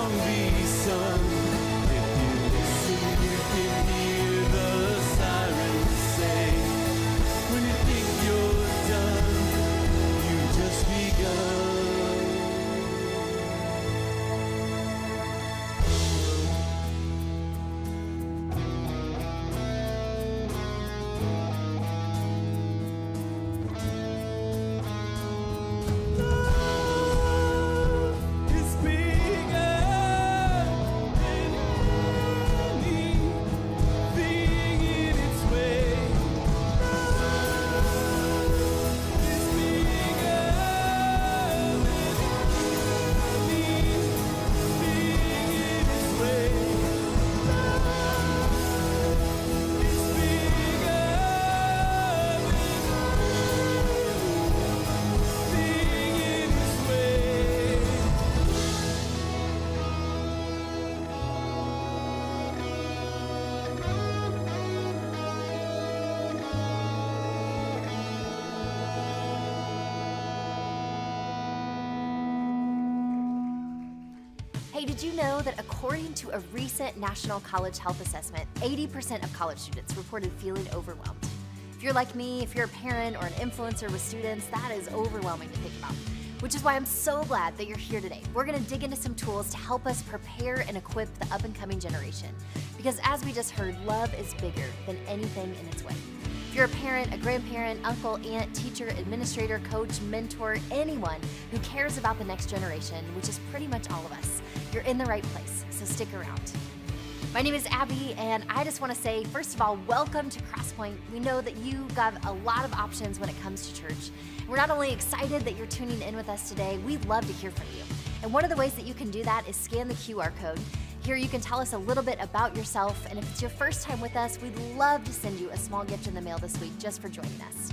song be sung. If you listen, you can hear the sirens say, when you think you're done, you've just begun. Hey, did you know that according to a recent National College Health Assessment, 80% of college students reported feeling overwhelmed? If you're like me, if you're a parent or an influencer with students, that is overwhelming to think about. Which is why I'm so glad that you're here today. We're gonna dig into some tools to help us prepare and equip the up-and-coming generation. Because as we just heard, love is bigger than anything in its way. If you're a parent, a grandparent, uncle, aunt, teacher, administrator, coach, mentor, anyone who cares about the next generation, which is pretty much all of us, you're in the right place, so stick around. My name is Abby, and I just want to say, first of all, welcome to Crosspoint. We know that you got a lot of options when it comes to church. We're not only excited that you're tuning in with us today, we'd love to hear from you. And one of the ways that you can do that is scan the QR code. Here you can tell us a little bit about yourself, and if it's your first time with us, we'd love to send you a small gift in the mail this week just for joining us.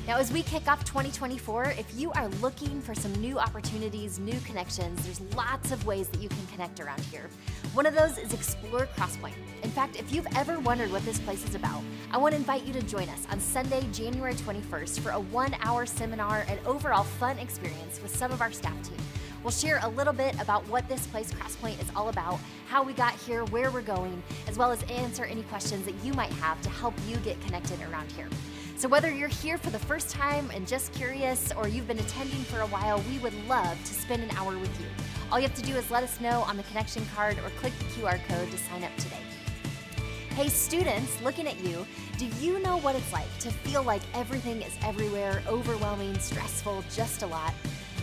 Now, as we kick off 2024, if you are looking for some new opportunities, new connections, there's lots of ways that you can connect around here. One of those is Explore Crosspoint. In fact, if you've ever wondered what this place is about, I want to invite you to join us on Sunday, January 21st for a 1-hour seminar and overall fun experience with some of our staff team. We'll share a little bit about what this place, Crosspoint, is all about, how we got here, where we're going, as well as answer any questions that you might have to help you get connected around here. So whether you're here for the first time and just curious, or you've been attending for a while, we would love to spend an hour with you. All you have to do is let us know on the connection card or click the QR code to sign up today. Hey students, looking at you, do you know what it's like to feel like everything is everywhere, overwhelming, stressful, just a lot?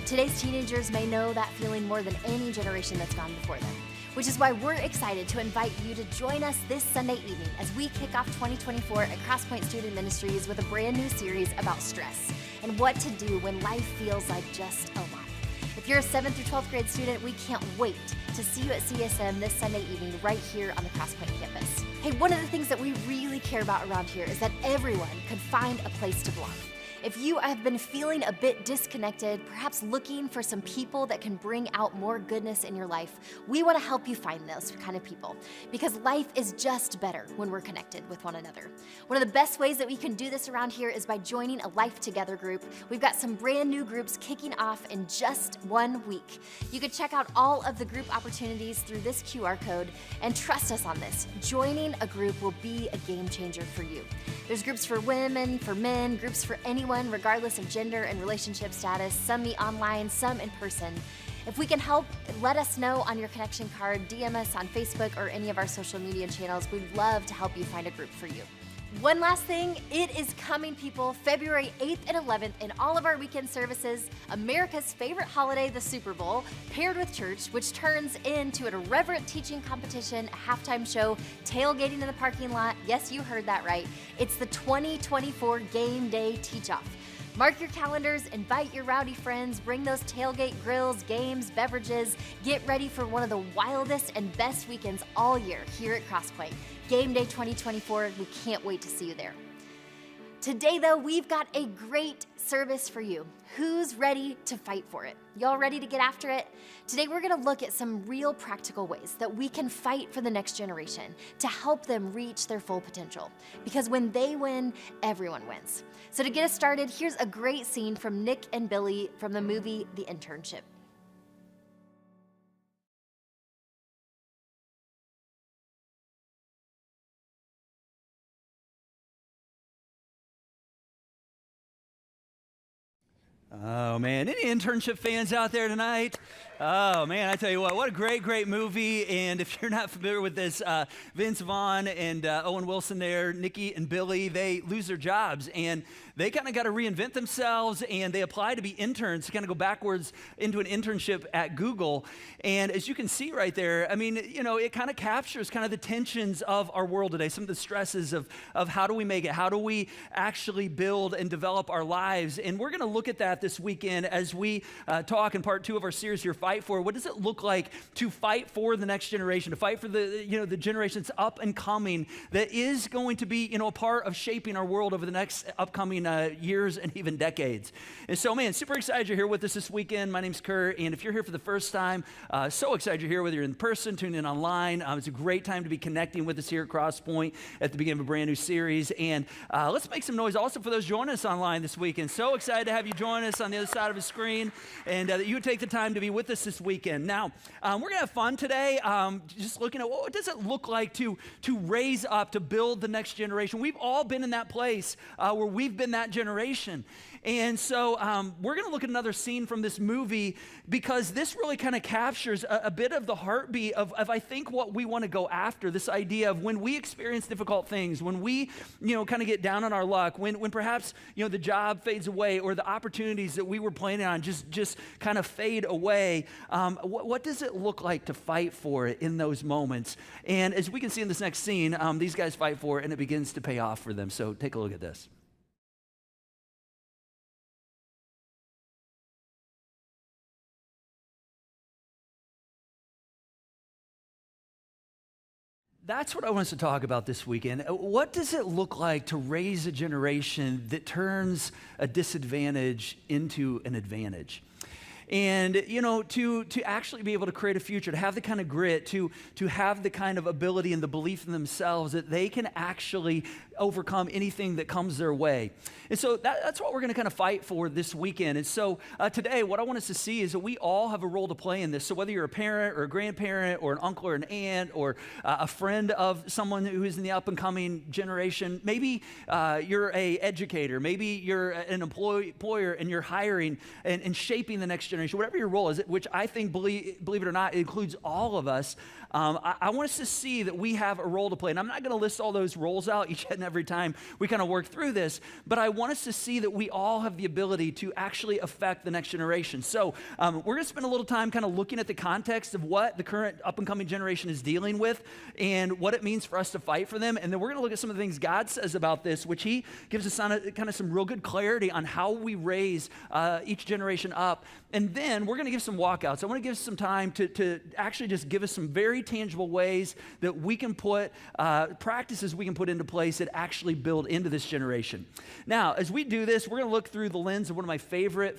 Today's teenagers may know that feeling more than any generation that's gone before them, which is why we're excited to invite you to join us this Sunday evening as we kick off 2024 at Crosspoint Student Ministries with a brand new series about stress and what to do when life feels like just a lot. If you're a 7th through 12th grade student, we can't wait to see you at CSM this Sunday evening right here on the Crosspoint campus. Hey, one of the things that we really care about around here is that everyone could find a place to belong. If you have been feeling a bit disconnected, perhaps looking for some people that can bring out more goodness in your life, we want to help you find those kind of people, because life is just better when we're connected with one another. One of the best ways that we can do this around here is by joining a Life Together group. We've got some brand new groups kicking off in just 1 week. You can check out all of the group opportunities through this QR code, and trust us on this, joining a group will be a game changer for you. There's groups for women, for men, groups for anyone, regardless of gender and relationship status. Some meet online, some in person. If we can help, let us know on your connection card, DM us on Facebook or any of our social media channels. We'd love to help you find a group for you. One last thing, it is coming, people, February 8th and 11th in all of our weekend services, America's favorite holiday, the Super Bowl, paired with church, which turns into an irreverent teaching competition, a halftime show, tailgating in the parking lot. Yes, you heard that right. It's the 2024 Game Day Teach-Off. Mark your calendars, invite your rowdy friends, bring those tailgate grills, games, beverages. Get ready for one of the wildest and best weekends all year here at Crosspoint. Game Day 2024, we can't wait to see you there. Today, though, we've got a great service for you. Who's ready to fight for it? Y'all ready to get after it? Today, we're gonna look at some real practical ways that we can fight for the next generation to help them reach their full potential. Because when they win, everyone wins. So to get us started, here's a great scene from Nick and Billy from the movie The Internship. Oh, man. Any internship fans out there tonight? Oh, man, I tell you what a great movie. And if you're not familiar with this, Vince Vaughn and Owen Wilson there, Nikki and Billy, they lose their jobs. And they kind of got to reinvent themselves, and they apply to be interns to kind of go backwards into an internship at Google. And as you can see right there, I mean, you know, it kind of captures kind of the tensions of our world today, some of the stresses of how do we make it? How do we actually build and develop our lives? And we're going to look at that this weekend as we talk in part 2 of our series here, Fight For. What does it look like to fight for the next generation, to fight for the generation that's up and coming, that is going to be, a part of shaping our world over the next upcoming years and even decades. And so, man, super excited you're here with us this weekend. My name's Curt, and if you're here for the first time, so excited you're here, whether you're in person, tuning in online. It's a great time to be connecting with us here at Crosspoint at the beginning of a brand new series. And let's make some noise also for those joining us online this weekend. So excited to have you join us on the other side of the screen, and that you would take the time to be with us this weekend. Now, we're going to have fun today, just looking at what does it look like to raise up, to build the next generation. We've all been in that place where we've been that generation. And so we're going to look at another scene from this movie, because this really kind of captures a bit of the heartbeat of I think what we want to go after, this idea of when we experience difficult things, when we, kind of get down on our luck, when perhaps, the job fades away or the opportunities that we were planning on just kind of fade away. What does it look like to fight for it in those moments? And as we can see in this next scene, these guys fight for it, and it begins to pay off for them. So take a look at this. That's what I want us to talk about this weekend. What does it look like to raise a generation that turns a disadvantage into an advantage? And, to actually be able to create a future, to have the kind of grit, to have the kind of ability and the belief in themselves that they can actually overcome anything that comes their way. And so that's what we're going to kind of fight for this weekend. And so today, what I want us to see is that we all have a role to play in this. So whether you're a parent or a grandparent or an uncle or an aunt or a friend of someone who is in the up and coming generation, maybe you're an educator, maybe you're an employer and you're hiring and shaping the next generation, whatever your role is, which I think, believe it or not, it includes all of us. I want us to see that we have a role to play. And I'm not going to list all those roles out each and every time we kind of work through this, but I want us to see that we all have the ability to actually affect the next generation. So we're going to spend a little time kind of looking at the context of what the current up-and-coming generation is dealing with and what it means for us to fight for them. And then we're going to look at some of the things God says about this, which he gives us kind of some real good clarity on how we raise each generation up. And then we're going to give some walkouts. I want to give some time to actually just give us some very tangible ways that we can put, practices we can put into place that actually build into this generation. Now, as we do this, we're going to look through the lens of one of my favorite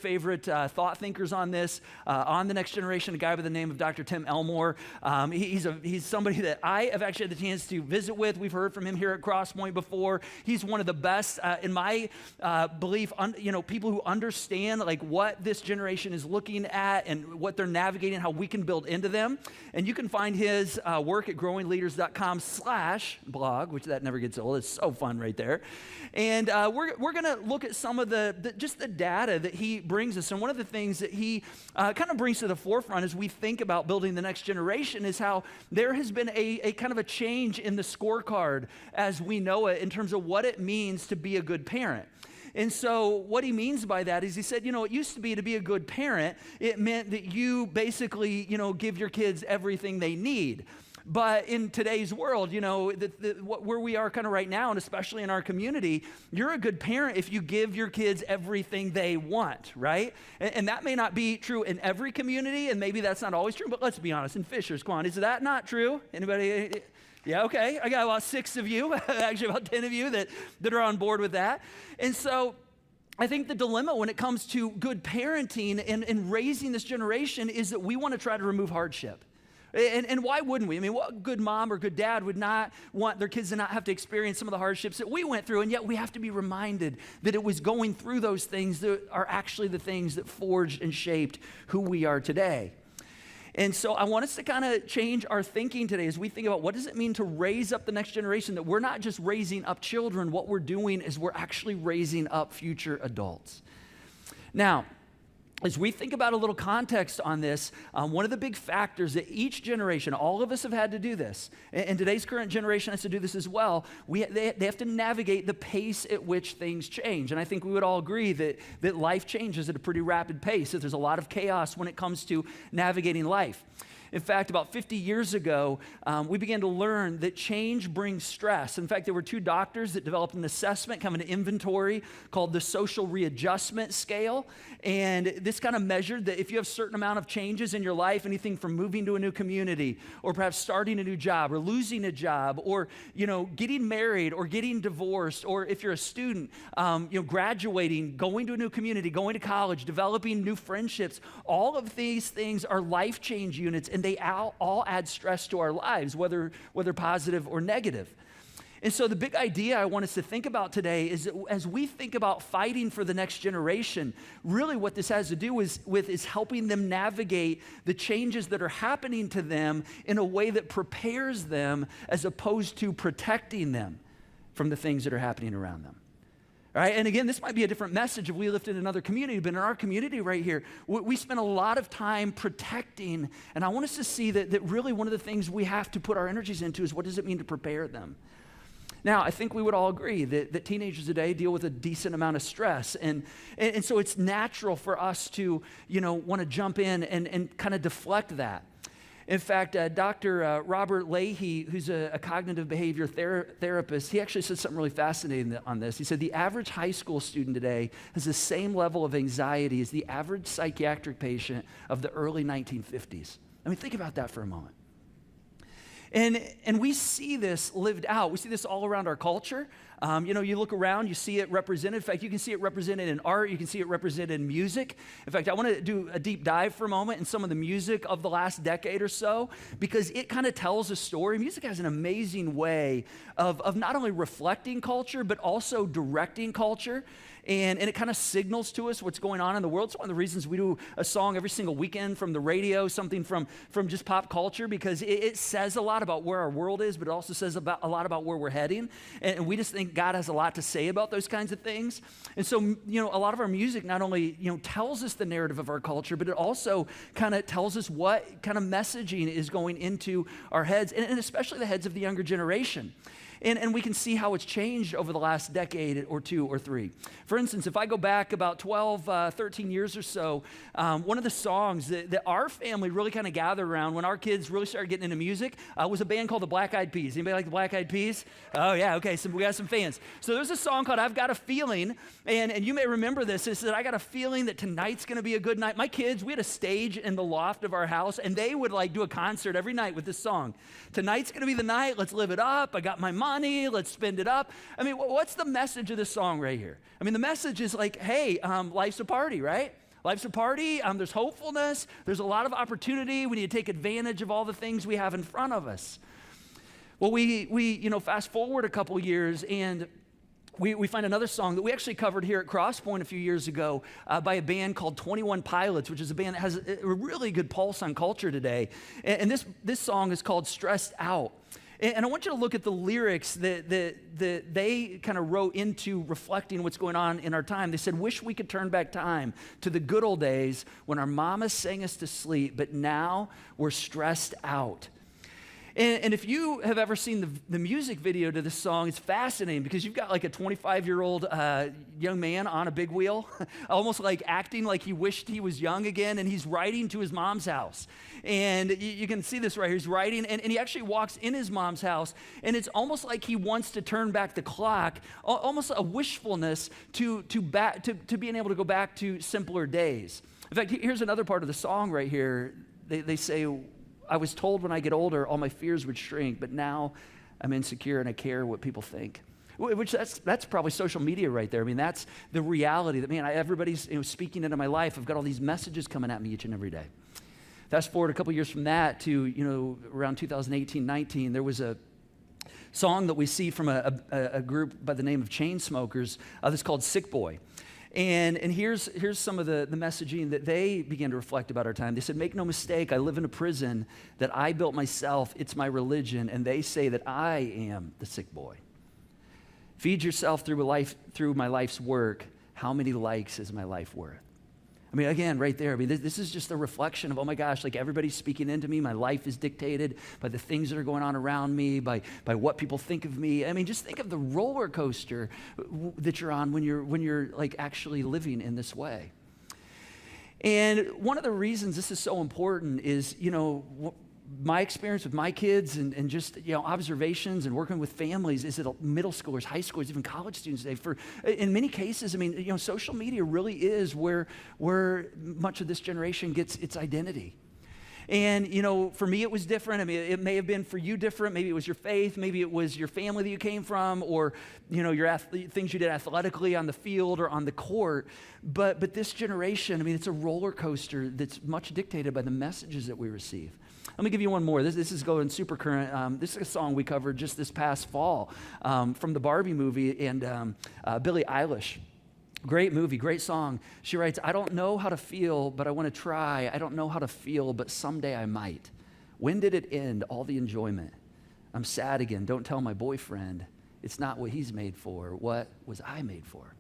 thought thinkers on this, on the next generation, a guy by the name of Dr. Tim Elmore. He's somebody that I have actually had the chance to visit with. We've heard from him here at Crosspoint before. He's one of the best, in my belief, people who understand like what this generation is looking at and what they're navigating, how we can build into them. And you can find his work at growingleaders.com/blog, which that never gets old. It's so fun right there. And we're going to look at some of the data that he brings us. And one of the things that he kind of brings to the forefront as we think about building the next generation is how there has been a kind of a change in the scorecard as we know it in terms of what it means to be a good parent. And so what he means by that is he said, it used to be a good parent, it meant that you basically, give your kids everything they need. But in today's world, where we are kind of right now, and especially in our community, you're a good parent if you give your kids everything they want, right? And that may not be true in every community, and maybe that's not always true, but let's be honest, in Fishers, come on, is that not true? Anybody? Yeah, okay. I got about 6 of you, actually about 10 of you that are on board with that. And so I think the dilemma when it comes to good parenting and raising this generation is that we want to try to remove hardship. And why wouldn't we? I mean, what good mom or good dad would not want their kids to not have to experience some of the hardships that we went through, and yet we have to be reminded that it was going through those things that are actually the things that forged and shaped who we are today. And so I want us to kind of change our thinking today as we think about what does it mean to raise up the next generation, that we're not just raising up children. What we're doing is we're actually raising up future adults. Now, as we think about a little context on this, one of the big factors that each generation, all of us have had to do this, and today's current generation has to do this as well, they have to navigate the pace at which things change. And I think we would all agree that life changes at a pretty rapid pace, that there's a lot of chaos when it comes to navigating life. In fact, about 50 years ago, we began to learn that change brings stress. In fact, there were two doctors that developed an assessment, kind of an inventory called the social readjustment scale. And this kind of measured that if you have a certain amount of changes in your life, anything from moving to a new community, or perhaps starting a new job, or losing a job, or getting married, or getting divorced, or if you're a student, graduating, going to a new community, going to college, developing new friendships, all of these things are life change units, and they all add stress to our lives, whether positive or negative. And so the big idea I want us to think about today is that as we think about fighting for the next generation, really what this has to do is helping them navigate the changes that are happening to them in a way that prepares them as opposed to protecting them from the things that are happening around them. All right, and again, this might be a different message if we lived in another community, but in our community right here, we spend a lot of time protecting, and I want us to see that really one of the things we have to put our energies into is what does it mean to prepare them? Now, I think we would all agree that teenagers today deal with a decent amount of stress, and so it's natural for us to, want to jump in and kind of deflect that. In fact, Dr. Robert Leahy, who's a cognitive behavior therapist, he actually said something really fascinating on this. He said the average high school student today has the same level of anxiety as the average psychiatric patient of the early 1950s. I mean, think about that for a moment. And we see this lived out. We see this all around our culture. You look around, you see it represented. In fact, you can see it represented in art. You can see it represented in music. In fact, I want to do a deep dive for a moment in some of the music of the last decade or so, because it kind of tells a story. Music has an amazing way of not only reflecting culture, but also directing culture. And it kind of signals to us what's going on in the world. It's one of the reasons we do a song every single weekend from the radio, something from just pop culture, because it says a lot about where our world is, but it also says a lot about where we're heading. And we just think God has a lot to say about those kinds of things. And so, a lot of our music not only, tells us the narrative of our culture, but it also kind of tells us what kind of messaging is going into our heads, and especially the heads of the younger generation. And we can see how it's changed over the last decade or two or three. For instance, if I go back about 12, 13 years or so, one of the songs that our family really kind of gathered around when our kids really started getting into music was a band called the Black Eyed Peas. Anybody like the Black Eyed Peas? Oh, yeah, okay, so we got some fans. So there's a song called I've Got a Feeling, and you may remember this. It said, I got a feeling that tonight's going to be a good night. My kids, we had a stage in the loft of our house, and they would do a concert every night with this song. Tonight's going to be the night. Let's live it up. I got my money. Let's spend it up. I mean, what's the message of this song right here? I mean, the message is hey, life's a party, right? Life's a party. There's hopefulness. There's a lot of opportunity. We need to take advantage of all the things we have in front of us. Well, we fast forward a couple years, and we find another song that we actually covered here at Crosspoint a few years ago by a band called 21 Pilots, which is a band that has a really good pulse on culture today. And this song is called Stressed Out. And I want you to look at the lyrics that they kind of wrote into reflecting what's going on in our time. They said, wish we could turn back time to the good old days when our mamas sang us to sleep, but now we're stressed out. And if you have ever seen the music video to this song, it's fascinating because you've got a 25-year-old young man on a big wheel, almost acting like he wished he was young again, and he's riding to his mom's house. And you can see this right here. He's riding, and he actually walks in his mom's house, and it's almost like he wants to turn back the clock, almost a wishfulness to being able to go back to simpler days. In fact, here's another part of the song right here. They say, I was told when I get older, all my fears would shrink, but now I'm insecure and I care what people think. Which that's probably social media right there. I mean, that's the reality that, man, everybody's speaking into my life. I've got all these messages coming at me each and every day. Fast forward a couple years from that to, around 2018, 19, there was a song that we see from a group by the name of Chainsmokers that's called Sick Boy. And here's some of the messaging that they began to reflect about our time. They said, make no mistake, I live in a prison that I built myself. It's my religion. And they say that I am the sick boy. Feed yourself through my life's work. How many likes is my life worth? I mean, again, right there, I mean, this is just a reflection of, oh my gosh, like everybody's speaking into me. My life is dictated by the things that are going on around me, by what people think of me. I mean, just think of the roller coaster that you're on when you're like actually living in this way. And one of the reasons this is so important is, my experience with my kids and just, observations and working with families is that middle schoolers, high schoolers, even college students today, in many cases, I mean, social media really is where much of this generation gets its identity. And, for me, it was different. I mean, it may have been for you different. Maybe it was your faith. Maybe it was your family that you came from, or, your things you did athletically on the field or on the court. But this generation, I mean, it's a roller coaster that's much dictated by the messages that we receive. Let me give you one more. This is going super current. This is a song we covered just this past fall from the Barbie movie and Billie Eilish. Great movie, great song. She writes, I don't know how to feel, but I want to try. I don't know how to feel, but someday I might. When did it end, all the enjoyment? I'm sad again. Don't tell my boyfriend. It's not what he's made for. What was I made for?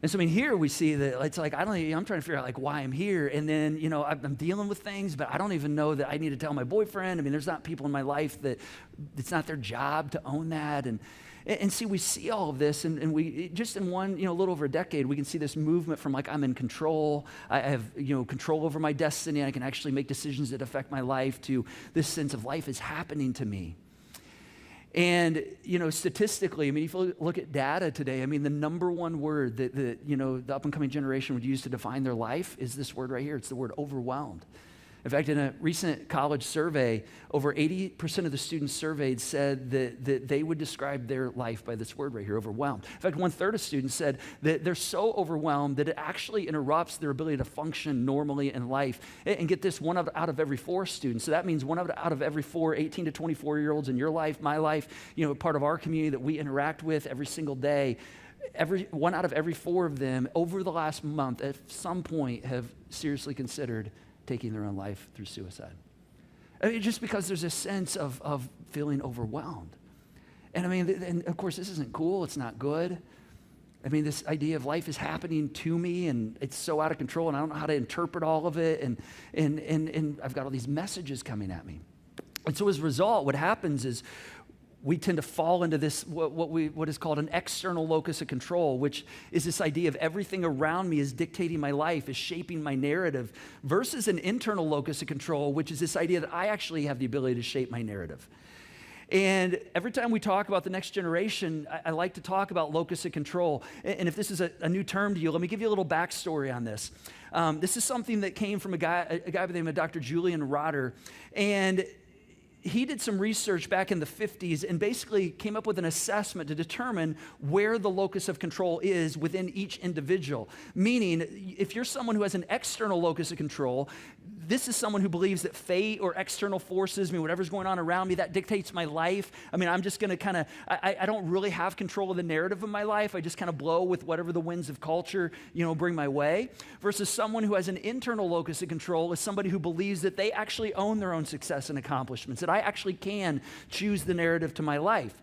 And so, I mean, here we see that it's like, I'm trying to figure out like why I'm here. And then, I'm dealing with things, but I don't even know that I need to tell my boyfriend. I mean, there's not people in my life that it's not their job to own that. And see, we see all of this, and we just in one, a little over a decade, we can see this movement from like, I'm in control, I have, control over my destiny, I can actually make decisions that affect my life, to this sense of life is happening to me. And, statistically, I mean, if you look at data today, I mean, the number one word that the up-and-coming generation would use to define their life is this word right here. It's the word overwhelmed. In fact, in a recent college survey, over 80% of the students surveyed said that they would describe their life by this word right here, overwhelmed. In fact, 1/3 of students said that they're so overwhelmed that it actually interrupts their ability to function normally in life. And get this, one out of every 4 students. So that means one out of every 4 18 to 24-year-olds in your life, my life, part of our community that we interact with every single day, one out of every 4 of them over the last month at some point have seriously considered taking their own life through suicide. I mean, just because there's a sense of feeling overwhelmed. And I mean, and of course, this isn't cool. It's not good. I mean, this idea of life is happening to me and it's so out of control and I don't know how to interpret all of it. And I've got all these messages coming at me. And so as a result, what happens is we tend to fall into this, what is called an external locus of control, which is this idea of everything around me is dictating my life, is shaping my narrative, versus an internal locus of control, which is this idea that I actually have the ability to shape my narrative. And every time we talk about the next generation, I like to talk about locus of control. And if this is a new term to you, let me give you a little backstory on this. This is something that came from a guy by the name of Dr. Julian Rotter. And he did some research back in the 50s and basically came up with an assessment to determine where the locus of control is within each individual. Meaning, if you're someone who has an external locus of control, this is someone who believes that fate or external forces, I mean, whatever's going on around me, that dictates my life. I mean, I'm just going to I don't really have control of the narrative of my life. I just kind of blow with whatever the winds of culture, bring my way. Versus someone who has an internal locus of control is somebody who believes that they actually own their own success and accomplishments, that I actually can choose the narrative to my life.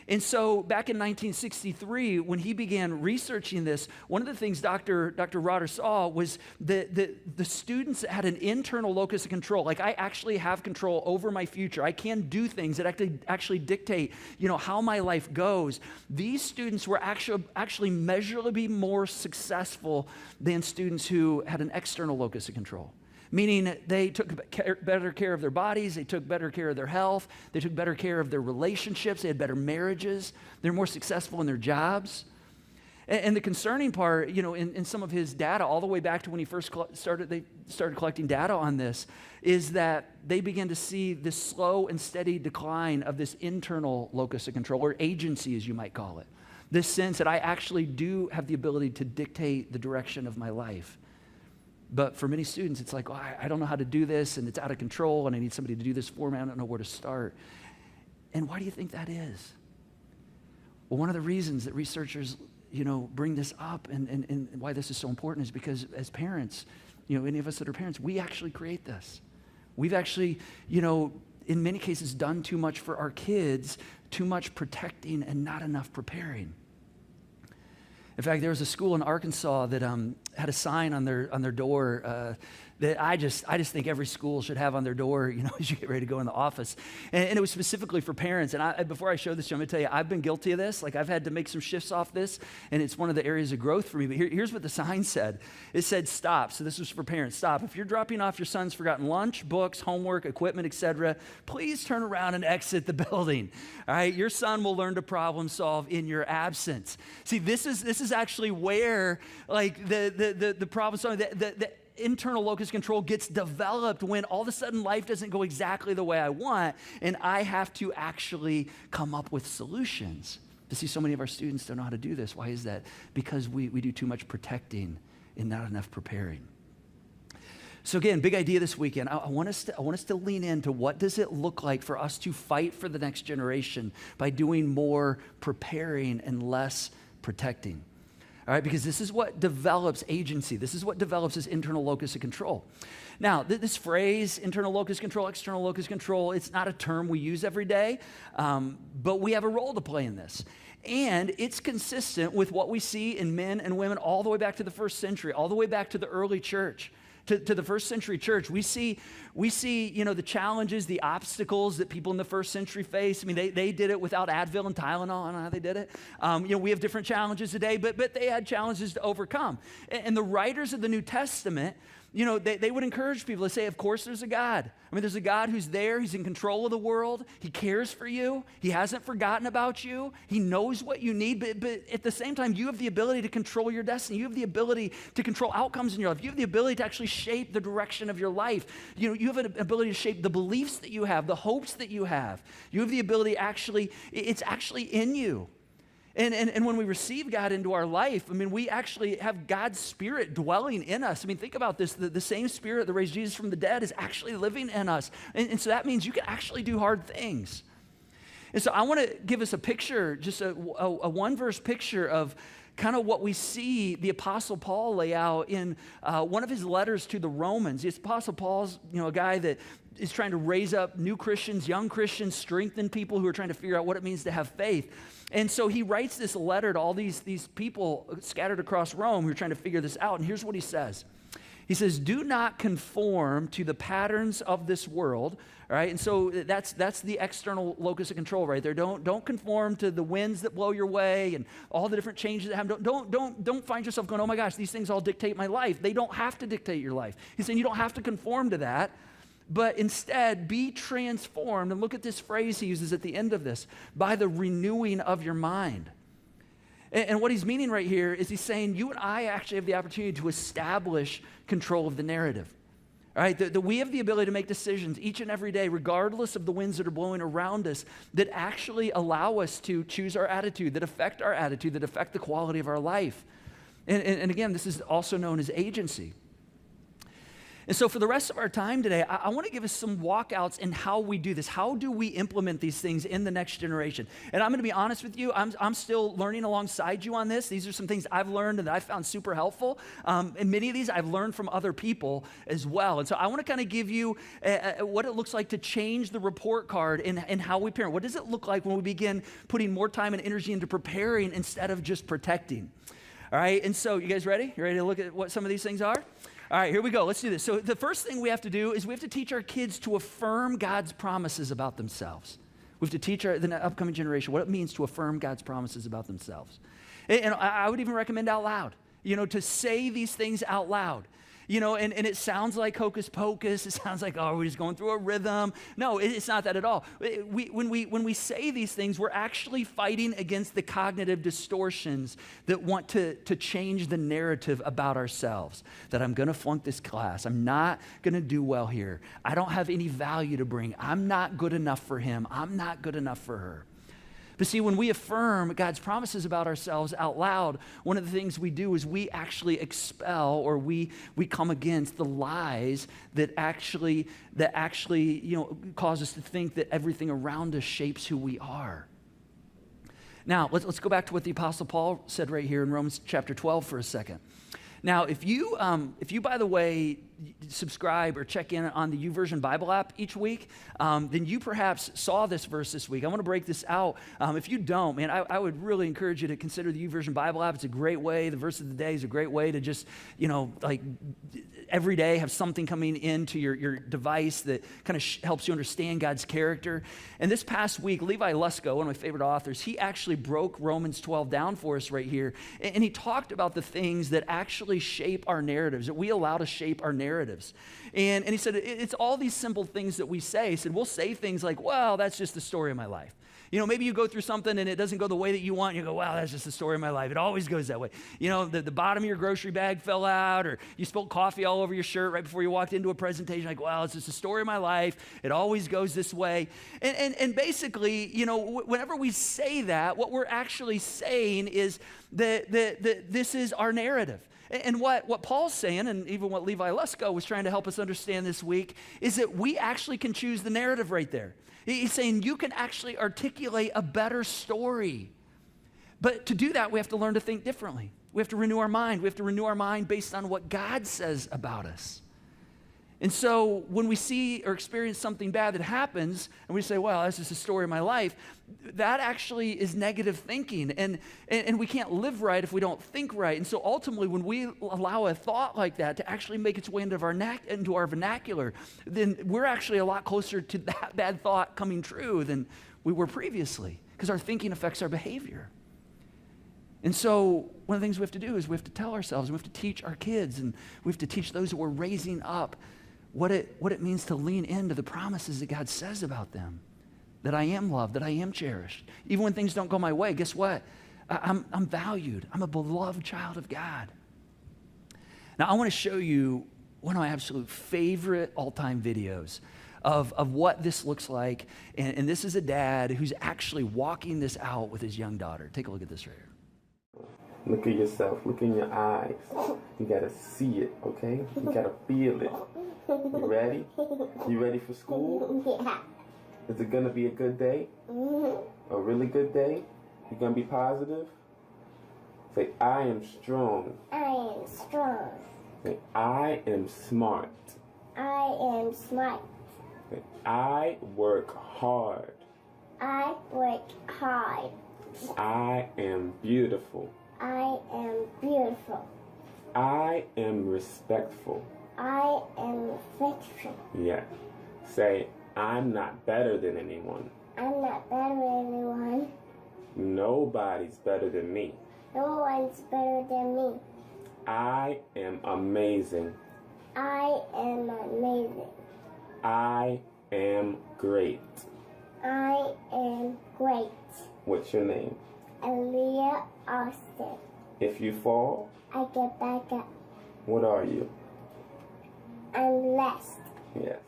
And so back in 1963, when he began researching this, one of the things Dr. Rotter saw was that the students that had an internal locus of control, like I actually have control over my future, I can do things that actually dictate, how my life goes. These students were actually measurably more successful than students who had an external locus of control. Meaning they took better care of their bodies, they took better care of their health, they took better care of their relationships, they had better marriages, they're more successful in their jobs. And the concerning part, in some of his data, all the way back to when he first started collecting data on this, is that they began to see this slow and steady decline of this internal locus of control, or agency as you might call it. This sense that I actually do have the ability to dictate the direction of my life. But for many students, it's like, I don't know how to do this, and it's out of control, and I need somebody to do this for me. I don't know where to start. And why do you think that is? Well, one of the reasons that researchers, bring this up and why this is so important is because as parents, any of us that are parents, we actually create this. We've actually, in many cases done too much for our kids, too much protecting and not enough preparing. In fact, there was a school in Arkansas that had a sign on their door that I just think every school should have on their door, as you get ready to go in the office. And it was specifically for parents. And before I show this to you, I'm going to tell you, I've been guilty of this. Like, I've had to make some shifts off this, and it's one of the areas of growth for me. But here's what the sign said. It said, stop. So this was for parents. Stop. If you're dropping off your son's forgotten lunch, books, homework, equipment, etc., please turn around and exit the building. All right? Your son will learn to problem solve in your absence. See, this is actually where, like, the problem solving, the internal locus control gets developed when all of a sudden life doesn't go exactly the way I want, and I have to actually come up with solutions. But see, so many of our students don't know how to do this. Why is that? Because we do too much protecting and not enough preparing. So again, big idea this weekend. I want us to lean into what does it look like for us to fight for the next generation by doing more preparing and less protecting. All right, because this is what develops agency. This is what develops this internal locus of control. Now, this phrase, internal locus control, external locus control, it's not a term we use every day, but we have a role to play in this. And it's consistent with what we see in men and women all the way back to the first century, all the way back to the early church. To the first century church, we see, the challenges, the obstacles that people in the first century faced. I mean, they did it without Advil and Tylenol. I don't know how they did it. We have different challenges today, but they had challenges to overcome. And the writers of the New Testament, they would encourage people to say, of course there's a God. I mean, there's a God who's there. He's in control of the world. He cares for you. He hasn't forgotten about you. He knows what you need, but at the same time, you have the ability to control your destiny. You have the ability to control outcomes in your life. You have the ability to actually shape the direction of your life. You have an ability to shape the beliefs that you have, the hopes that you have. You have the ability it's actually in you. And when we receive God into our life, I mean, we actually have God's Spirit dwelling in us. I mean, think about this. The same Spirit that raised Jesus from the dead is actually living in us. And so that means you can actually do hard things. And so I want to give us a picture, just a one-verse picture of kind of what we see the Apostle Paul lay out in one of his letters to the Romans. The Apostle Paul's, a guy that is trying to raise up new Christians, young Christians, strengthen people who are trying to figure out what it means to have faith. And so he writes this letter to all these people scattered across Rome who are trying to figure this out. And here's what he says. He says, do not conform to the patterns of this world. All right, and so that's the external locus of control right there. Don't conform to the winds that blow your way and all the different changes that happen. Don't find yourself going, oh my gosh, these things all dictate my life. They don't have to dictate your life. He's saying you don't have to conform to that. But instead, be transformed. And look at this phrase he uses at the end of this, by the renewing of your mind. And what he's meaning right here is he's saying you and I actually have the opportunity to establish control of the narrative. All right, that we have the ability to make decisions each and every day, regardless of the winds that are blowing around us, that actually allow us to choose our attitude, that affect our attitude, that affect the quality of our life. And again, this is also known as agency. And so for the rest of our time today, I want to give us some walkouts in how we do this. How do we implement these things in the next generation? And I'm going to be honest with you, I'm still learning alongside you on this. These are some things I've learned and that I found super helpful. And many of these I've learned from other people as well. And so I want to kind of give you what it looks like to change the report card in how we parent. What does it look like when we begin putting more time and energy into preparing instead of just protecting? All right, and so you guys ready? You ready to look at what some of these things are? All right, here we go. Let's do this. So the first thing we have to do is we have to teach our kids to affirm God's promises about themselves. We have to teach the upcoming generation what it means to affirm God's promises about themselves. And I would even recommend out loud, to say these things out loud. And it sounds like hocus pocus. It sounds like, oh, we're just going through a rhythm. No, it's not that at all. When we say these things, we're actually fighting against the cognitive distortions that want to change the narrative about ourselves. That I'm going to flunk this class. I'm not going to do well here. I don't have any value to bring. I'm not good enough for him. I'm not good enough for her. But see, when we affirm God's promises about ourselves out loud, one of the things we do is we actually expel or we come against the lies that actually cause us to think that everything around us shapes who we are. Now, let's go back to what the Apostle Paul said right here in Romans chapter 12 for a second. Now, if you by the way, subscribe or check in on the YouVersion Bible app each week, then you perhaps saw this verse this week. I want to break this out. If you don't, man, I would really encourage you to consider the YouVersion Bible app. It's a great way. The verse of the day is a great way to just, like every day have something coming into your device that kind of helps you understand God's character. And this past week, Levi Lusko, one of my favorite authors, he actually broke Romans 12 down for us right here. And he talked about the things that actually shape our narratives, that we allow to shape our narratives. And he said, it's all these simple things that we say. He said, we'll say things like, well, that's just the story of my life. Maybe you go through something and it doesn't go the way that you want. And you go, wow, that's just the story of my life. It always goes that way. The bottom of your grocery bag fell out, or you spilled coffee all over your shirt right before you walked into a presentation. Like, wow, it's just the story of my life. It always goes this way. And basically, whenever we say that, what we're actually saying is that this is our narrative. And what Paul's saying, and even what Levi Lusko was trying to help us understand this week, is that we actually can choose the narrative right there. He's saying you can actually articulate a better story. But to do that, we have to learn to think differently. We have to renew our mind. We have to renew our mind based on what God says about us. And so when we see or experience something bad that happens, and we say, well, that's just the story of my life, that actually is negative thinking. And we can't live right if we don't think right. And so ultimately, when we allow a thought like that to actually make its way into our vernacular, then we're actually a lot closer to that bad thought coming true than we were previously, because our thinking affects our behavior. And so one of the things we have to do is we have to tell ourselves, we have to teach our kids, and we have to teach those who we're raising up what it means to lean into the promises that God says about them, that I am loved, that I am cherished. Even when things don't go my way, guess what? I'm valued. I'm a beloved child of God. Now, I want to show you one of my absolute favorite all-time videos of what this looks like. And this is a dad who's actually walking this out with his young daughter. Take a look at this right here. Look at yourself. Look in your eyes. You got to see it, okay? You got to feel it. You ready? You ready for school? Yeah. Is it going to be a good day? Mm-hmm. A really good day? You're going to be positive? Say, I am strong. I am strong. Say, I am smart. I am smart. Say, I work hard. I work hard. I am beautiful. I am beautiful. I am respectful. I am faithful. Yeah. Say, I'm not better than anyone. I'm not better than anyone. Nobody's better than me. No one's better than me. I am amazing. I am amazing. I am great. I am great. What's your name? Aaliyah Austin. If you fall, I get back up. what are you? I'm blessed. Yes.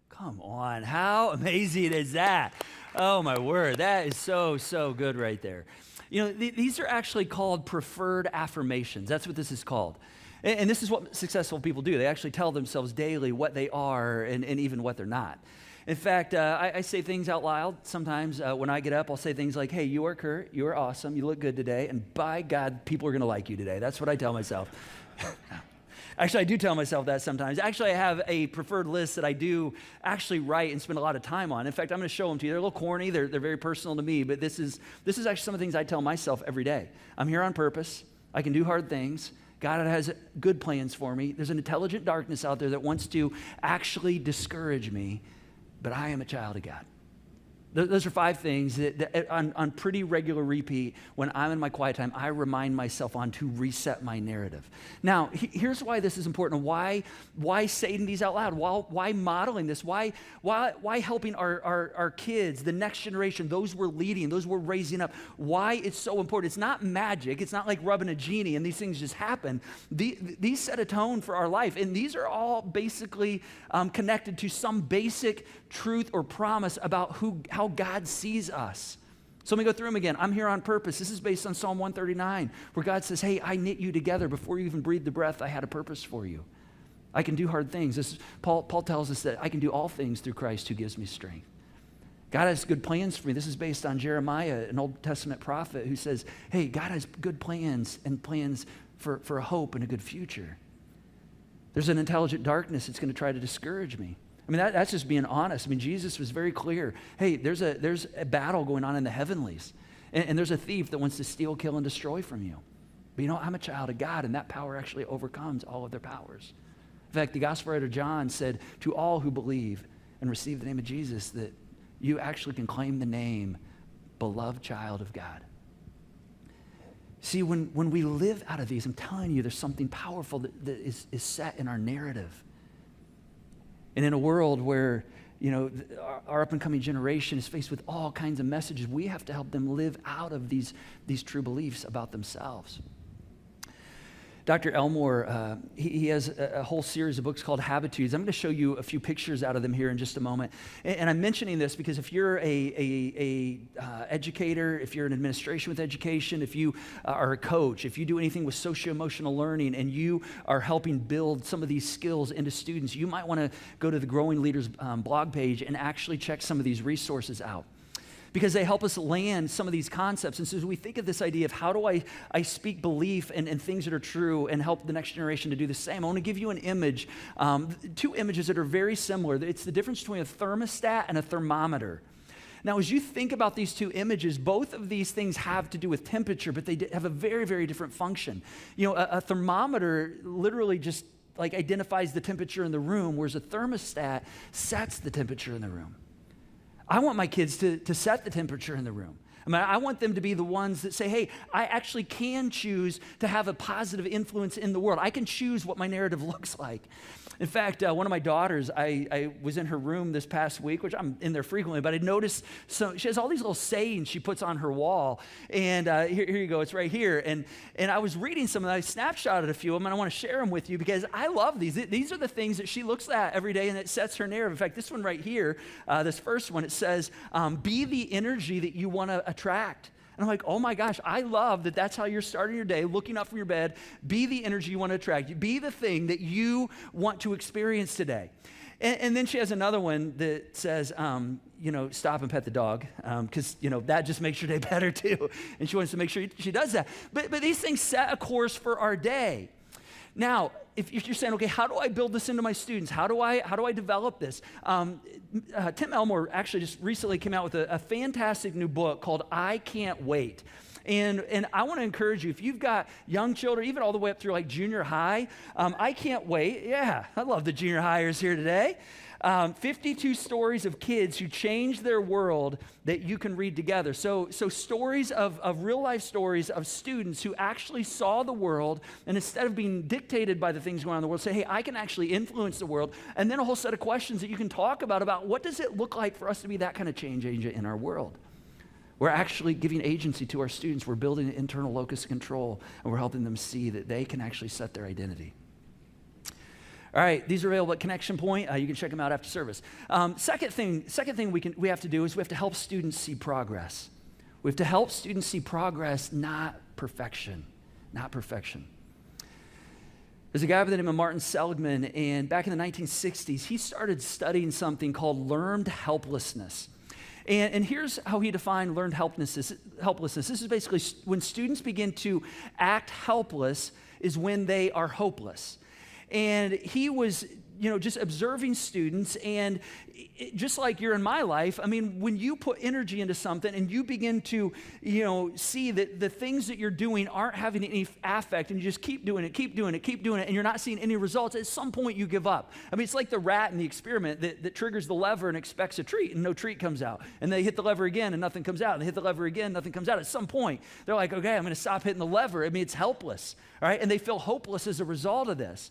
Come on, how amazing is that? Oh my word, that is so good right there. These are actually called preferred affirmations. That's what this is called. And this is what successful people do. They actually tell themselves daily what they are and even what they're not. In fact, I say things out loud sometimes. When I get up, I'll say things like, hey, you are Curt, you are awesome, you look good today, and by God, people are going to like you today. That's what I tell myself. Actually, I do tell myself that sometimes. Actually, I have a preferred list that I do actually write and spend a lot of time on. In fact, I'm going to show them to you. They're a little corny. They're very personal to me, but this is actually some of the things I tell myself every day. I'm here on purpose. I can do hard things. God has good plans for me. There's an intelligent darkness out there that wants to actually discourage me, but I am a child of God. Those are 5 things that on pretty regular repeat, when I'm in my quiet time, I remind myself on to reset my narrative. Now, here's why this is important. Why saying these out loud? Why modeling this? Why helping our kids, the next generation, those we're leading, those we're raising up? Why it's so important? It's not magic. It's not like rubbing a genie and these things just happen. These set a tone for our life, and these are all basically connected to some basic truth or promise about how God sees us. So let me go through them again. I'm here on purpose. This is based on Psalm 139, where God says, hey, I knit you together. Before you even breathed the breath, I had a purpose for you. I can do hard things. Paul tells us that I can do all things through Christ who gives me strength. God has good plans for me. This is based on Jeremiah, an Old Testament prophet who says, hey, God has good plans and plans for a hope and a good future. There's an intelligent darkness that's going to try to discourage me. I mean, that's just being honest. I mean, Jesus was very clear. Hey, there's a battle going on in the heavenlies. And there's a thief that wants to steal, kill, and destroy from you. But you know, I'm a child of God, and that power actually overcomes all of their powers. In fact, the gospel writer John said, to all who believe and receive the name of Jesus, that you actually can claim the name beloved child of God. See, when we live out of these, I'm telling you, there's something powerful that is set in our narrative. And in a world where, you know, our up-and-coming generation is faced with all kinds of messages, we have to help them live out of these true beliefs about themselves. Dr. Elmore, he has a whole series of books called Habitudes. I'm going to show you a few pictures out of them here in just a moment. And I'm mentioning this because if you're a educator, if you're in administration with education, if you are a coach, if you do anything with socio-emotional learning and you are helping build some of these skills into students, you might want to go to the Growing Leaders blog page and actually check some of these resources out, because they help us land some of these concepts. And so as we think of this idea of how do I speak belief and things that are true and help the next generation to do the same, I want to give you an image, two images that are very similar. It's the difference between a thermostat and a thermometer. Now, as you think about these two images, both of these things have to do with temperature, but they have a very, very different function. You know, a thermometer literally just like identifies the temperature in the room, whereas a thermostat sets the temperature in the room. I want my kids to set the temperature in the room. I mean, I want them to be the ones that say, hey, I actually can choose to have a positive influence in the world. I can choose what my narrative looks like. In fact, one of my daughters, I was in her room this past week, which I'm in there frequently, but I noticed she has all these little sayings she puts on her wall. And here you go, it's right here. And I was reading some of them. I snapshotted a few of them, and I want to share them with you because I love these. These are the things that she looks at every day, and it sets her narrative. In fact, this one right here, this first one, it says, be the energy that you want to attract. And I'm like, oh my gosh, I love that that's how you're starting your day, looking up from your bed. Be the energy you want to attract. Be the thing that you want to experience today. And then she has another one that says, you know, stop and pet the dog, because, you know, that just makes your day better too. And she wants to make sure she does that. But these things set a course for our day. Now, if you're saying, okay, how do I build this into my students? How do I develop this? Tim Elmore actually just recently came out with a fantastic new book called I Can't Wait. And I want to encourage you, if you've got young children, even all the way up through like junior high, I Can't Wait. Yeah, I love the junior highers here today. 52 stories of kids who changed their world that you can read together. So stories of real life stories of students who actually saw the world, and instead of being dictated by the things going on in the world, say, hey, I can actually influence the world. And then a whole set of questions that you can talk about what does it look like for us to be that kind of change agent in our world? We're actually giving agency to our students. We're building an internal locus of control, and we're helping them see that they can actually set their identity. All right, these are available at Connection Point. You can check them out after service. Second thing we have to do is we have to help students see progress. We have to help students see progress, not perfection. Not perfection. There's a guy by the name of Martin Seligman, and back in the 1960s, he started studying something called learned helplessness. And here's how he defined learned helplessness. This is basically when students begin to act helpless is when they are hopeless. And he was, you know, just observing students, and just like you're in my life, I mean, when you put energy into something and you begin to, you know, see that the things that you're doing aren't having any affect, and you just keep doing it, and you're not seeing any results, at some point you give up. I mean, it's like the rat in the experiment that triggers the lever and expects a treat, and no treat comes out. And they hit the lever again, and nothing comes out. And they hit the lever again, nothing comes out. At some point, they're like, okay, I'm going to stop hitting the lever. I mean, it's helpless, all right? And they feel hopeless as a result of this.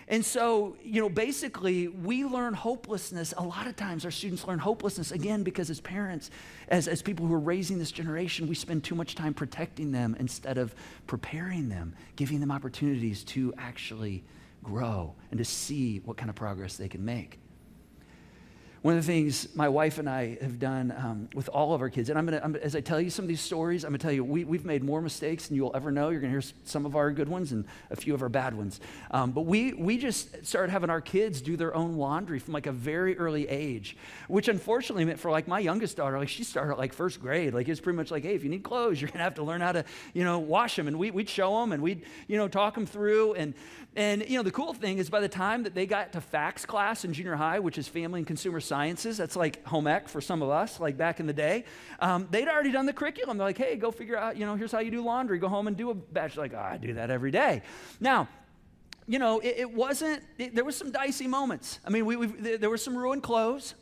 And so, you know, basically, we learn hopelessness. A lot of times our students learn hopelessness, again, because as parents, as people who are raising this generation, we spend too much time protecting them instead of preparing them, giving them opportunities to actually grow and to see what kind of progress they can make. One of the things my wife and I have done with all of our kids, and as I tell you some of these stories, I'm going to tell you we've made more mistakes than you'll ever know. You're going to hear some of our good ones and a few of our bad ones. But we just started having our kids do their own laundry from like a very early age, which unfortunately meant for like my youngest daughter, like she started at like first grade. Like it's pretty much like, hey, if you need clothes, you're going to have to learn how to, wash them. And we'd show them and we'd, talk them through. And the cool thing is by the time that they got to FACS class in junior high, which is Family and Consumer Sciences, that's like home ec for some of us, like back in the day, they'd already done the curriculum. They're like, hey, go figure out, here's how you do laundry. Go home and do a batch. Like, I do that every day. Now, it wasn't, there was some dicey moments. I mean, there were some ruined clothes.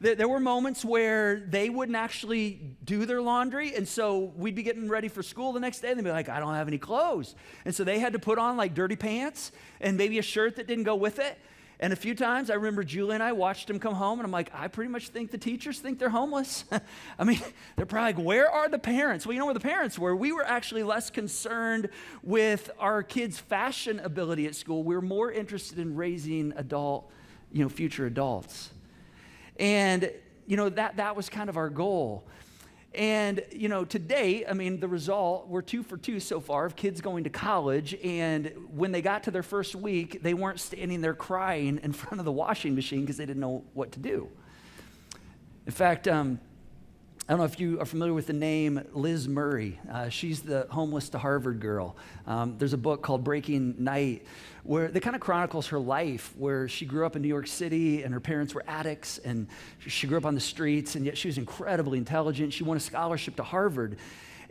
There were moments where they wouldn't actually do their laundry, and so we'd be getting ready for school the next day, and they'd be like, I don't have any clothes. And so they had to put on like dirty pants and maybe a shirt that didn't go with it. And a few times I remember Julie and I watched them come home, and I'm like, I pretty much think the teachers think they're homeless. I mean, they're probably like, where are the parents? Well, you know where the parents were. We were actually less concerned with our kids' fashion ability at school. We were more interested in raising future adults. And, that was kind of our goal. And, to date, I mean, the result, we're 2 for 2 so far of kids going to college. And when they got to their first week, they weren't standing there crying in front of the washing machine because they didn't know what to do. In fact, I don't know if you are familiar with the name Liz Murray. She's the homeless to Harvard girl. There's a book called Breaking Night where that kind of chronicles her life, where she grew up in New York City and her parents were addicts and she grew up on the streets, and yet she was incredibly intelligent. She won a scholarship to Harvard.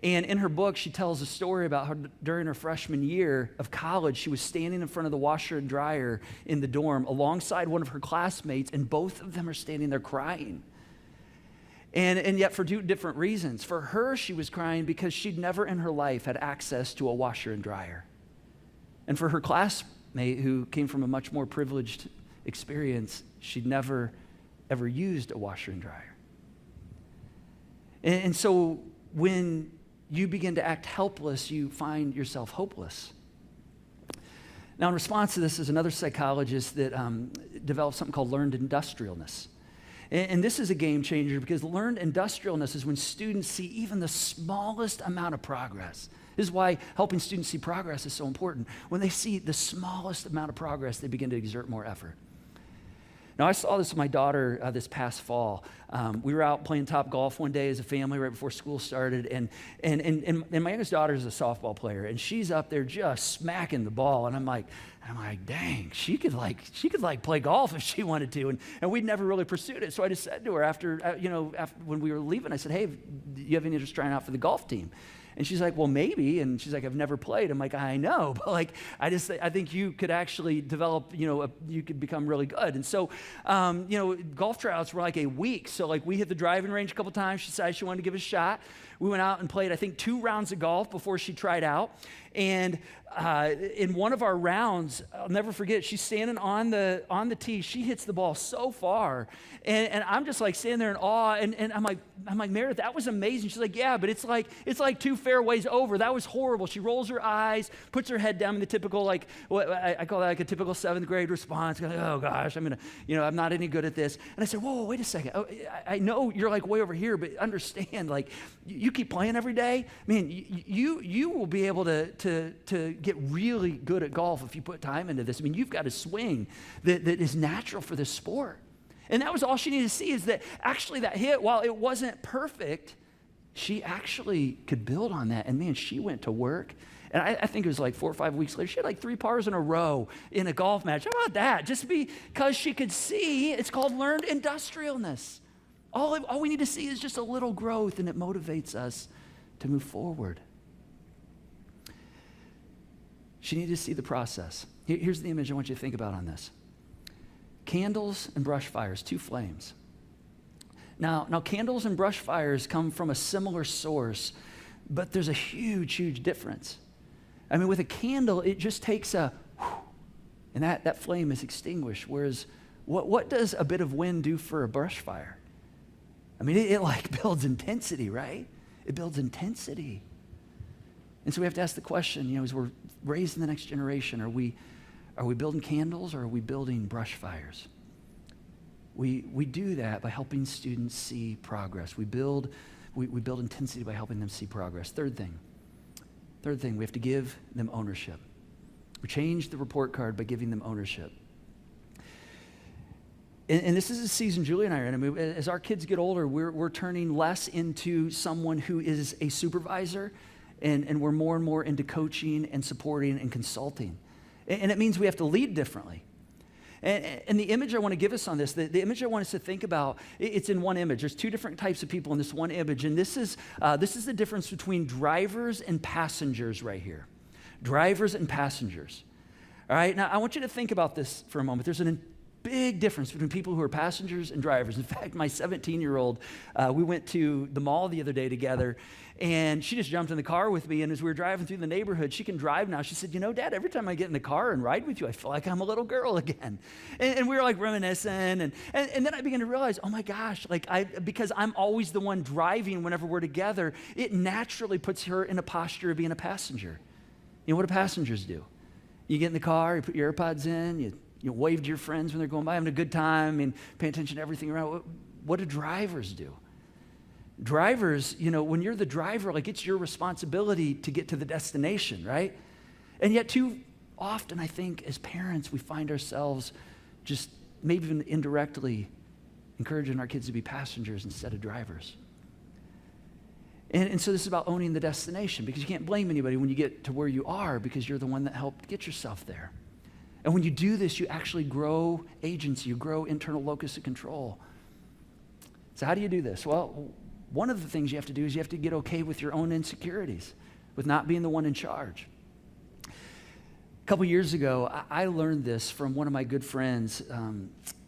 And in her book, she tells a story about how during her freshman year of college, she was standing in front of the washer and dryer in the dorm alongside one of her classmates, and both of them are standing there crying. And yet for 2 different reasons. For her, she was crying because she'd never in her life had access to a washer and dryer. And for her classmate, who came from a much more privileged experience, she'd never, ever used a washer and dryer. And so when you begin to act helpless, you find yourself hopeless. Now, in response to this is another psychologist that developed something called learned industrialness. And this is a game changer because learned industrialness is when students see even the smallest amount of progress. This is why helping students see progress is so important. When they see the smallest amount of progress, they begin to exert more effort. Now, I saw this with my daughter this past fall. We were out playing top golf one day as a family right before school started, and my youngest daughter is a softball player, and she's up there just smacking the ball, and I'm like, dang, she could play golf if she wanted to, and we'd never really pursued it. So I just said to her after when we were leaving, I said, hey, do you have any interest trying out for the golf team? And she's like, well, maybe. And she's like, I've never played. I'm like, I know, but like, I think you could actually develop, you could become really good. And so, golf tryouts were like a week. So like we hit the driving range a couple times. She decided she wanted to give it a shot. We went out and played, I think, 2 rounds of golf before she tried out. And in one of our rounds, I'll never forget, she's standing on the tee. She hits the ball so far. And I'm just like standing there in awe. And I'm like, Meredith, that was amazing. She's like, yeah, but it's like 2 fairways over. That was horrible. She rolls her eyes, puts her head down in the typical, I call that like a typical 7th grade response. Like, oh gosh, I'm not any good at this. And I said, whoa, wait a second. Oh, I know you're like way over here, but understand, like, you keep playing every day, man, you will be able to get really good at golf if you put time into this. I mean, you've got a swing that is natural for this sport. And that was all she needed to see, is that actually that hit, while it wasn't perfect, she actually could build on that. And man, she went to work. And I think it was like 4 or 5 weeks later, she had like 3 pars in a row in a golf match. How about that? Just because she could see, it's called learned industrialness. All we need to see is just a little growth, and it motivates us to move forward. She needed to see the process. Here's the image I want you to think about on this. Candles and brush fires, 2 flames. Now candles and brush fires come from a similar source, but there's a huge, huge difference. I mean, with a candle, it just takes a whew, and that flame is extinguished. Whereas, what does a bit of wind do for a brush fire? I mean, it like builds intensity, right? It builds intensity. And so we have to ask the question, as we're raising the next generation, are we building candles or are we building brush fires? We do that by helping students see progress. We build intensity by helping them see progress. Third thing, we have to give them ownership. We change the report card by giving them ownership. And this is a season Julie and I are in. I mean, as our kids get older, we're turning less into someone who is a supervisor, and we're more and more into coaching and supporting and consulting. And it means we have to lead differently. And the image I want to give us on this, the image I want us to think about, it's in one image. There's two different types of people in this one image, and this is the difference between drivers and passengers right here. Drivers and passengers. All right, now I want you to think about this for a moment. There's a big difference between people who are passengers and drivers. In fact, my 17-year-old, we went to the mall the other day together, and she just jumped in the car with me, and as we were driving through the neighborhood, she can drive now. She said, you know, Dad, every time I get in the car and ride with you, I feel like I'm a little girl again. And we were like reminiscing, and then I began to realize, oh my gosh, because I'm always the one driving whenever we're together, it naturally puts her in a posture of being a passenger. You know, what do passengers do? You get in the car, you put your AirPods in, you wave to your friends when they're going by, having a good time, and pay attention to everything around. What do drivers do? Drivers, you know, when you're the driver, it's your responsibility to get to the destination, right? And yet too often, I think, as parents, we find ourselves just maybe even indirectly encouraging our kids to be passengers instead of drivers. And so this is about owning the destination, because you can't blame anybody when you get to where you are, because you're the one that helped get yourself there. And when you do this, you actually grow agency, you grow internal locus of control. So how do you do this? Well, one of the things you have to do is you have to get okay with your own insecurities, with not being the one in charge. A couple years ago, I learned this from one of my good friends.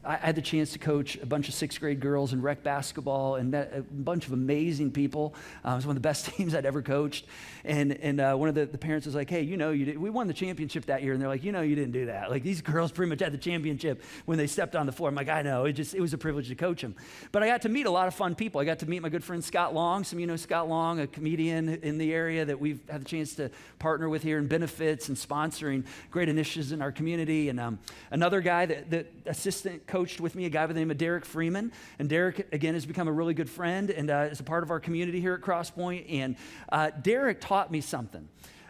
I had the chance to coach a bunch of sixth grade girls in rec basketball and met a bunch of amazing people. It was one of the best teams I'd ever coached. And one of the parents was like, hey, you know, we won the championship that year. And they're like, you know, you didn't do that. Like, these girls pretty much had the championship when they stepped on the floor. I'm like, I know. It was a privilege to coach them. But I got to meet a lot of fun people. I got to meet my good friend Scott Long. Some of you know Scott Long, a comedian in the area that we've had the chance to partner with here in benefits and sponsoring great initiatives in our community. And another guy that assistant coached with me, a guy by the name of Derek Freeman. And Derek, again, has become a really good friend and is a part of our community here at Crosspoint. And Derek taught me something.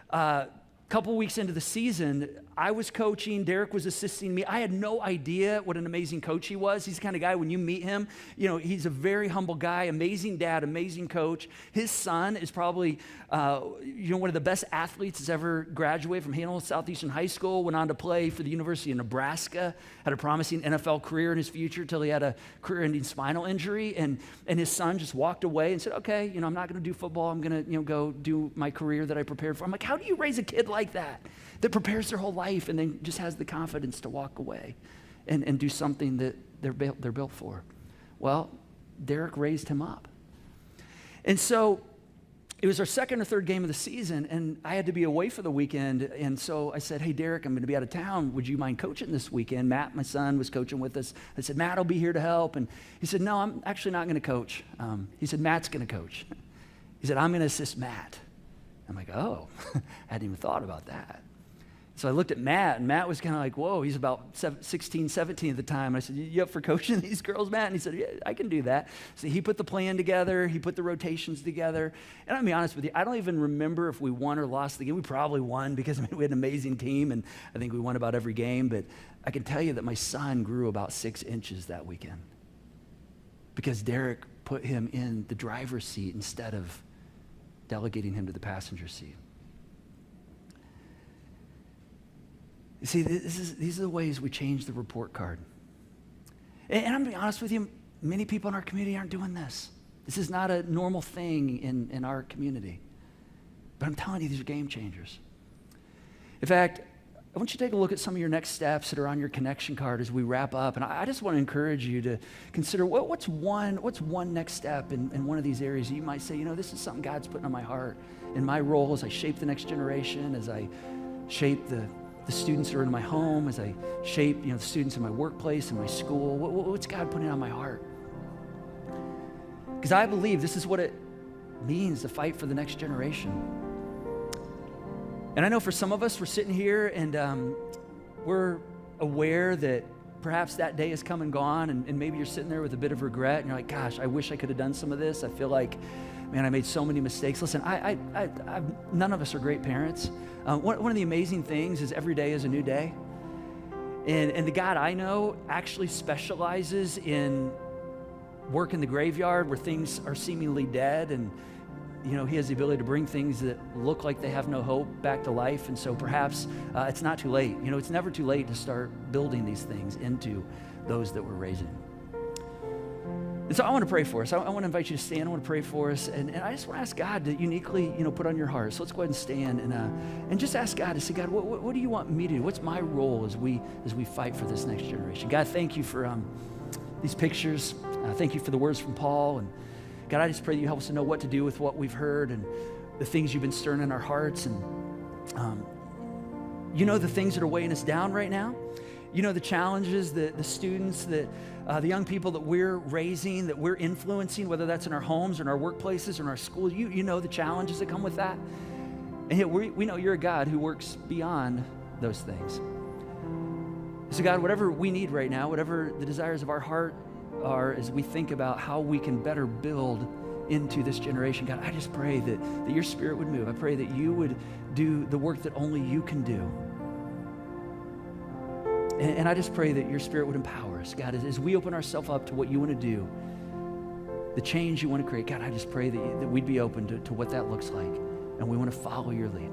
A couple weeks into the season, I was coaching, Derek was assisting me. I had no idea what an amazing coach he was. He's the kind of guy, when you meet him, you know, he's a very humble guy, amazing dad, amazing coach. His son is probably, one of the best athletes that's ever graduated from Hanover Southeastern High School, went on to play for the University of Nebraska, had a promising NFL career in his future till he had a career-ending spinal injury, and his son just walked away and said, okay, you know, I'm not going to do football. I'm going to, go do my career that I prepared for. I'm like, how do you raise a kid like that prepares their whole life and then just has the confidence to walk away and do something that they're built for? Well, Derek raised him up. And so it was our second or third game of the season, and I had to be away for the weekend. And so I said, hey, Derek, I'm going to be out of town. Would you mind coaching this weekend? Matt, my son, was coaching with us. I said, Matt will be here to help. And he said, no, I'm actually not going to coach. He said, Matt's going to coach. He said, I'm going to assist Matt. I'm like, oh, I hadn't even thought about that. So I looked at Matt, and Matt was kind of like, whoa, he's about 16, 17 at the time. I said, you up for coaching these girls, Matt? And he said, yeah, I can do that. So he put the plan together. He put the rotations together. And I'll be honest with you, I don't even remember if we won or lost the game. We probably won because we had an amazing team, and I think we won about every game. But I can tell you that my son grew about 6 inches that weekend because Derek put him in the driver's seat instead of delegating him to the passenger seat. You see, these are the ways we change the report card. And I'm going to be honest with you, many people in our community aren't doing this. This is not a normal thing in our community. But I'm telling you, these are game changers. In fact, I want you to take a look at some of your next steps that are on your connection card as we wrap up. And I just want to encourage you to consider what's one next step in one of these areas. You might say, this is something God's putting on my heart in my role as I shape the next generation, as I shape the students that are in my home, as I shape, the students in my workplace, in my school. What's God putting on my heart? Because I believe this is what it means to fight for the next generation. And I know for some of us, we're sitting here and we're aware that perhaps that day has come and gone, and maybe you're sitting there with a bit of regret, and you're like, gosh, I wish I could have done some of this. I feel like, man, I made so many mistakes. Listen, none of us are great parents. One of the amazing things is every day is a new day. And the God I know actually specializes in work in the graveyard where things are seemingly dead, and he has the ability to bring things that look like they have no hope back to life. And so perhaps it's not too late. It's never too late to start building these things into those that we're raising. And so I want to pray for us. I want to invite you to stand. I want to pray for us. And I just want to ask God to uniquely, put on your heart. So let's go ahead and stand and just ask God to say, God, what do you want me to do? What's my role as we fight for this next generation? God, thank you for these pictures. Thank you for the words from Paul. And God, I just pray that you help us to know what to do with what we've heard and the things you've been stirring in our hearts. And the things that are weighing us down right now. The challenges, the students, the young people that we're raising, that we're influencing, whether that's in our homes or in our workplaces or in our schools. You know the challenges that come with that. And yet we know you're a God who works beyond those things. So God, whatever we need right now, whatever the desires of our heart are as we think about how we can better build into this generation, God, I just pray that your Spirit would move. I pray that you would do the work that only you can do. And I just pray that your Spirit would empower us, God, as we open ourselves up to what you want to do, the change you want to create. God, I just pray that we'd be open to what that looks like, and we want to follow your lead.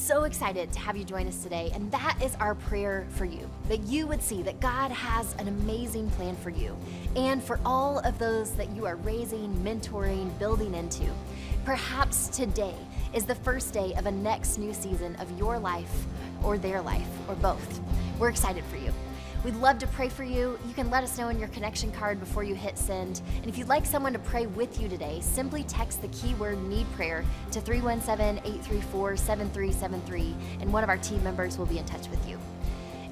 so excited to have you join us today, and that is our prayer for you, that you would see that God has an amazing plan for you and for all of those that you are raising, mentoring, building into. Perhaps today is the first day of a next new season of your life or their life or both. We're excited for you. We'd love to pray for you. You can let us know in your connection card before you hit send. And if you'd like someone to pray with you today, simply text the keyword "need prayer" to 317-834-7373, and one of our team members will be in touch with you.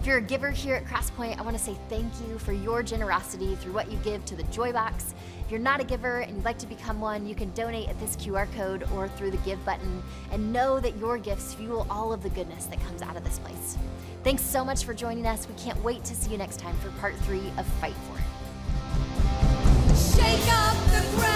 If you're a giver here at Crosspoint, I want to say thank you for your generosity through what you give to the Joy Box. If you're not a giver and you'd like to become one, you can donate at this QR code or through the Give button, and know that your gifts fuel all of the goodness that comes out of this place. Thanks so much for joining us. We can't wait to see you next time for part 3 of Fight For It. Shake up the ground.